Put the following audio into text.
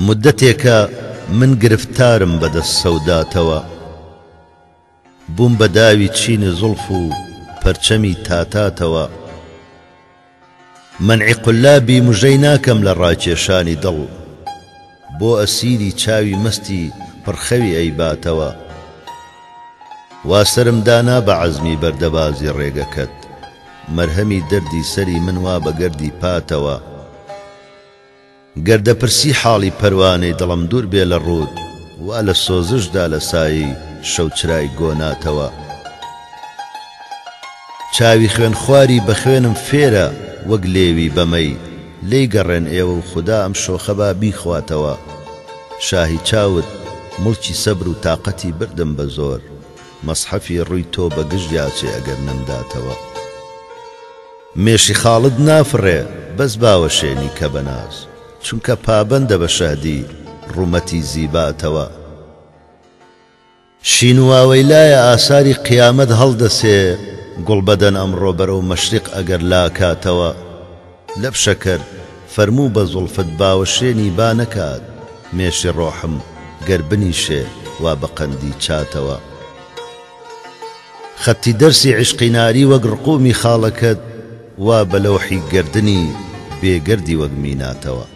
مدتێکە من گرفتارم بەدەست سەوداتەوە، بووم بە داوی چینی زوڵف و پەرچەمی تاتاتەوە. مەنعی قولابی موژەی ناکەم لە ڕاکێشانی دڵ، بۆ ئەسیری چاوی مەستی پڕخەوی ئەیباتەوە. وا سرم دانا بە عەزمی بەردەبازی ڕێگەکەت، مەرهەمی دەردی سەری من وا بە گەردی پاتەوە. گەردەپرسی حاڵی پەروانەی دڵم دوور بێ لە ڕوود، وا لە سۆزشدا لە سایی شەوچرای گۆناتەوە. چاوی خوێن خواری بە خوێنم فێرە وەک لێوی بەمەی، لێی گەڕێن ئێوە و خودا ئەم شۆخەبا بیخواتەوە. شاهی چاوت مڵکی سەبر و تاقەتی بردم بە زۆر، مەسحەفی ڕووی تۆ بە گشت یاچێ ئەگەر نەمداتەوە. مێشی خاڵت نافڕێ بەس باوەشێنی کە بەناز، چونکە پابەندە بە شەهدی ڕوومەتی زیباتەوە. شین و واوەیلایە ئاساری قیامەت هەڵدەسێ، گوڵبەدەن ئەمڕۆ بەرەو مەشریق ئەگەر لاکاتەوە. لەب شەکەر فەرموو بە زوڵفت باوەشێنی با نەکات، مێشی ڕۆحم گەر بنیشێ وا بە قەندی چاتەوە. خەتی دەرسی عشقی ناری وەک ڕقومی خاڵەکەت، وا بە لەوحی گەردنی بێگەردی وەک میناتەوە.